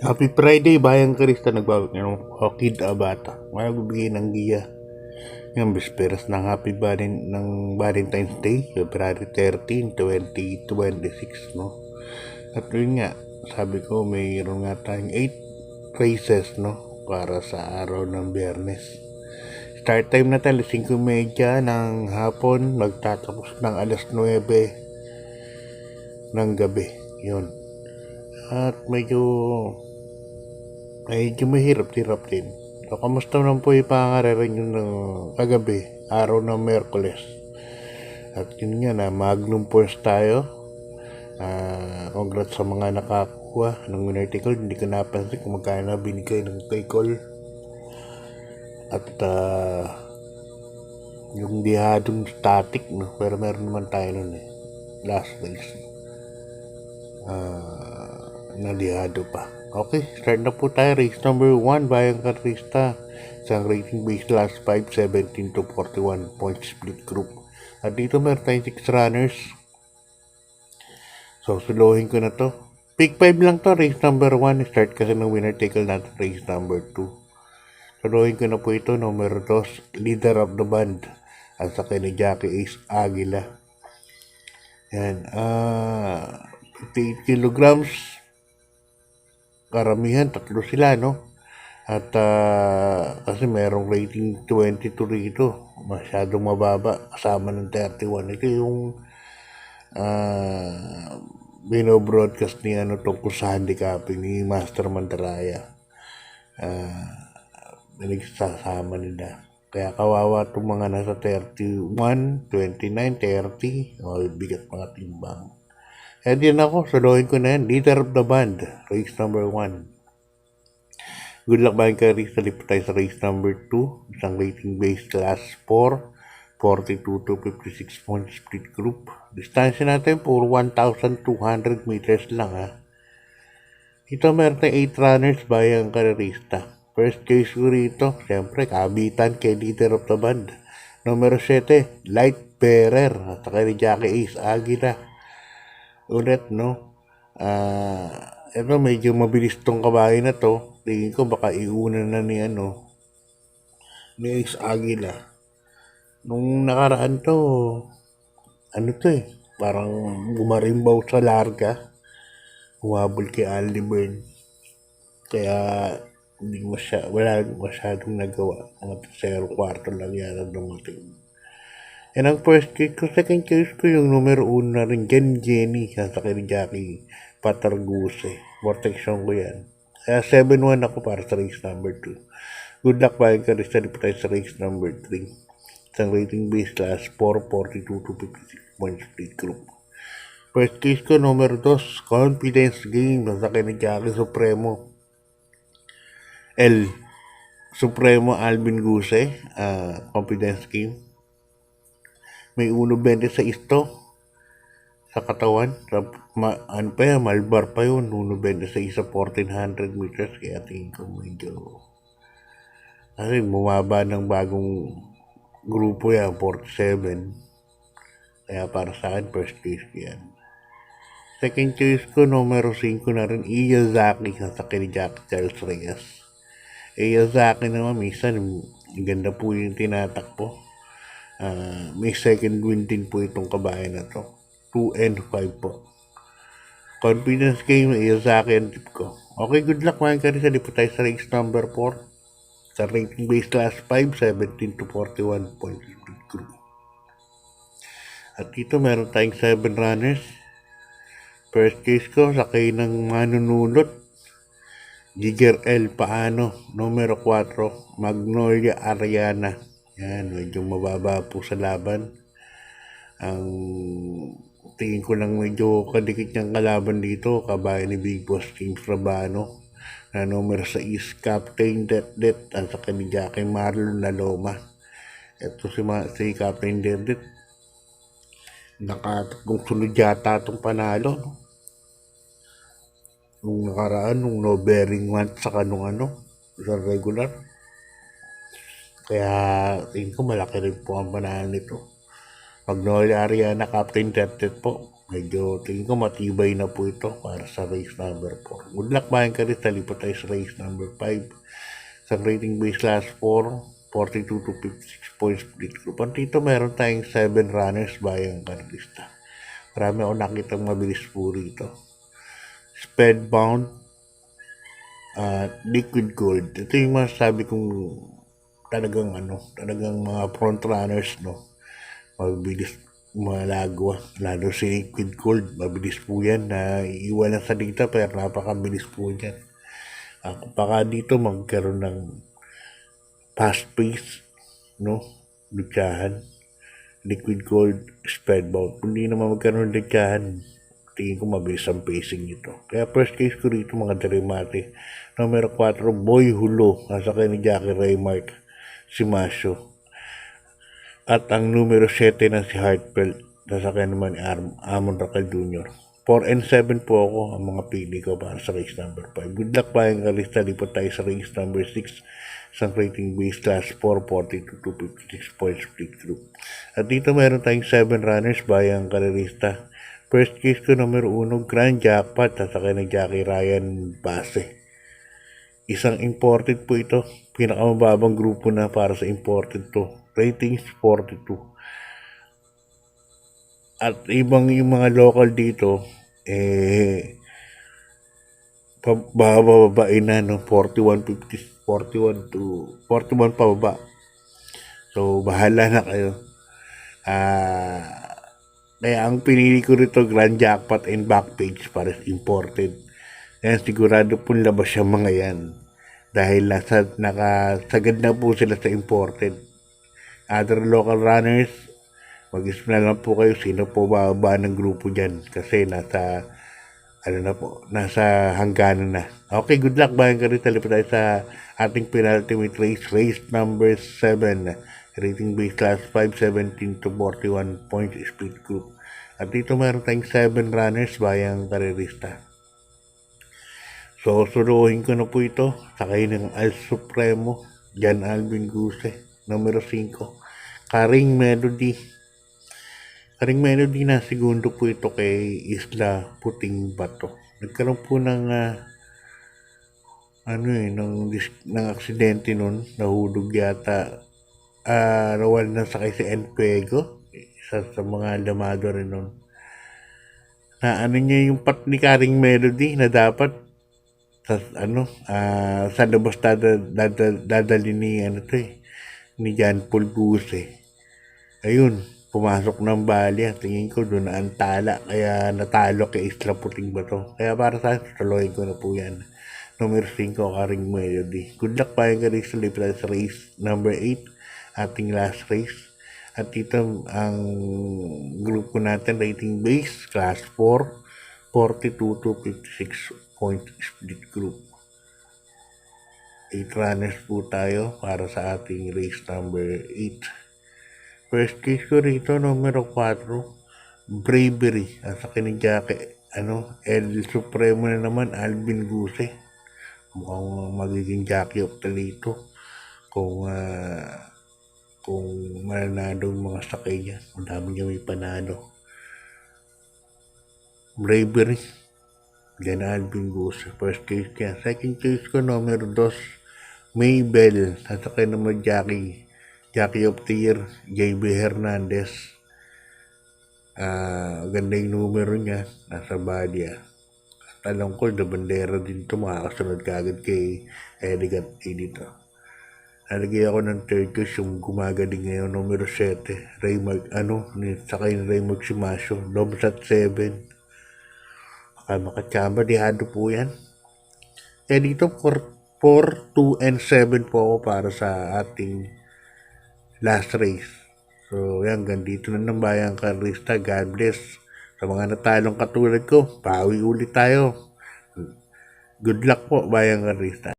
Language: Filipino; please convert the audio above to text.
Happy Friday, Bayang Krista nagbabalik ng Hokid Abata. Magbibigay ng giya ng bisperas ng Valentine's Day, February 13, 2026, no? At yun nga, sabi ko mayroon nga tayong 8 races, no? Para sa araw ng Biyernes. Start time na tayo, 5:30 ng hapon, magtatapos ng alas 9 ng gabi. Yun. At medyo mahirap-hirap din. So, kamusta naman po yung pangareren nyo ng kagabi, araw ng Merkules? At yun nga na, Magnum Points tayo. Congrats sa mga nakakuha ng winner take all. Hindi ko napansin kung magkano na binigay ng take all. At yung dihadong static, no? Pero meron naman tayo nun eh. Last race. Nalihado pa. Okay, start na po tayo. Race number 1, Bayang Karista. Isang rating base last 5, 17 to 41 point split group. At dito meron tayong 6 runners. So, suluhin ko na to. Pick 5 lang to, race number 1. Start kasi ng winner take all natin, race number 2. Suluhin ko na po ito, number 2, leader of the band. At sa ni Jackie Ace Aguila. Yan, 58 kilograms. Karamihan, 3 sila, no? At kasi merong rating 22 rito. Masyadong mababa. Kasama ng 31. Ito yung binobroadcast ni tungkol sa handicapping ni Master Mandaraya. Nagsasama nila. Kaya kawawa itong mga nasa 31, 29, 30. Bigat mga timbang. And yun ako, suluhin ko na yan. Leader of the band, race number 1. Good luck ba kay Risa? Lipat tayo sa race number 2. Isang rating base class 4, 42 to 56 point split group. Distansya natin puro 1,200 meters lang ha. Ito meron tayong 8 runners bayang karerista. First case ko rito, siyempre kabitan kay leader of the band. Numero 7, Light Bearer. At saka ni Jackie Ace Aguila. Ulit, no? Ito medyo mabilis tong kabahay na to. Tingin ko baka iuna na ni Ace Aguila. Nung nakaraan to, parang gumarimbaw sa larga. Humabol kay Aldi Byrne. Kaya wala masyadong nagawa. Mga 0-4 lang yata dumating. And ang first case ko, second case ko yung numero 1 na rin, Jenny, sa ni Jackie Patarguse. Protection ko yan. Kaya 7-1 ako para sa race number 2. Good luck pa yung karista pa tayo sa race number 3. Isang rating base class 4, 42 to 56 point split group. First case ko, numero 2, confidence game, sa ni Jackie Supremo. Supremo Alvin Guse, confidence game. May 1.26 to sa katawan. Malbar pa yun. 1.26 sa 1,400 meters. Kaya tingin ko medyo... Kasi bumaba ng bagong grupo yan, 47. Kaya para sa akin, first case yan. Second case ko, numero 5 na rin, Iyazaki, sa ni Jackie Charles Reyes. Iyazaki naman, minsan, ganda po yung tinatakbo. May second win din po itong kabayan na to. 2-5 po. Confidence game, Iyazaki ang tip ko. Okay, good luck mga karisa. Di po tayo sa race number 4. Sa rating base class 5, 17 to 41 point group. At dito meron tayong 7 runners. First case ko, sakay ng manunulot. Jigger L. Paano, numero 4, Magnolia Ariana. Yan, medyo mababa po sa laban. Ang tingin ko lang medyo kadikit niyang kalaban dito, kabayan ni Big Boss James Rabano. Na numero 6, Captain Det at sa ni Jackie Marlon Laloma. Ito si Captain Det. Nakatatlong sunod yata itong panalo. Nung nakaraan, nung no bearing month sa sa regular. Kaya tingin ko malaki rin po ang panalo nito. Magnolia Ariana, Captain Tettet po. Medyo tingin ko matibay na po ito para sa race number 4. Good luck Bayang Karista, lipat tayo sa race number 5. Sa rating base last 4, 42 to 56 points split group. Dito meron tayong 7 runners Bayang Karista. Marami ako nakitang mabilis po rito. Speedbound at Liquid Gold. Ito yung masasabi kong talagang mga front runners, no. Mabilis malagwa, lalo si Liquid Gold, mabilis po yan, na iwan lang sa data pero napakabilis po yan. Baka dito magkaroon ng fast pace, no, litsahan, Liquid Gold, Speedbound. Kung di naman magkaroon ng litsahan, tingin ko mabilis ang pacing nito. Kaya first case ko rito mga Darimate. Numero 4, Boy Hulo, nasa kay ni Jackie Raymark, si Masyo. At ang numero 7 na si Heartfelt, nasakyan naman ni Amon Racal Jr. 4 and 7 po ako ang mga pili ko para sa race number 5. Good luck Bayang Karista, lipat tayo sa race number 6 sa rating base class 4, 42 to 56 points split group. At dito meron tayong 7 runners Bayang Karista. First case ko numero 1, Grand Jackpot, nasakyan ni Jackie Ryan Base. Isang imported po ito, pinakamababang grupo na para sa imported to. Ratings 42. At yung mga local dito, bababain na, no? 41 to 41 pababa. So, bahala na kayo. Kaya ang pinili ko rito, Grand Jackpot and Backpage para imported. Kaya sigurado po labas yung mga yan. Dahil nakasagad na po sila sa imported. Other local runners, mag-isip na lang po kayo sino po bababa ng grupo dyan. Kasi nasa hangganan na. Okay, good luck Bayang Karista. Lipat tayo sa ating penultimate race number 7. Rating base class 5, 17 to 41 points split group. At dito meron tayong 7 runners Bayang Karista. So, suruhin ko na po ito. Sakay ng Al Supremo, Jan Alvin Guse. Numero 5, Karing Melody. Karing Melody na segundo po ito kay Isla Puting Bato. Nagkaroon po ng ng aksidente nun. Nahulog yata. Nawal na sakay si Enpego. Isa sa mga damado rin nun. Na niya yung pat ni Karing Melody na dapat sa labas dadali ni John Paul Guse. Ayun, pumasok ng bali. Tingin ko doon na ang tala. Kaya natalo kay Isla Puting Bato. Kaya para sa akin, tuloyin ko na po yan. Numero 5, Karing Melody. Good luck Bayang Karista, lipat sa race number 8. Ating last race. At dito ang grupo natin, rating base, class 4, 42 to 56 point split group. 8 runners po tayo para sa ating race number 8. First case ko rito, numero 4, Bravery. Sa kinijake, El Supremo na naman, Alvin Guse. Mukhang magiging jockey of the dito. Kung mananado yung mga sakay niya. Ang dami niya may panalo. Bravery. Then Alvin Guse. First case niya. Second case ko, numero 2, Maybell, sasakay naman Jackie of the Year, JB Hernandez. Ganda yung numero niya, nasa Badia. Alam ko, the bandera din ito, makakasunod kagad kay Elegant A dito. Nalagay ako ng third case, yung gumagaling ngayon, numero 7, Raymark, sakay ni Raymark si Masyo, Domsat 7. Baka makachamba, dihado po yan. Kaya dito, 4, 2, and 7 po ako para sa ating last race. So, yan, ganito na ng Bayang Karista. God bless. Sa mga natalong katulad ko, pawi ulit tayo. Good luck po, Bayang Karista.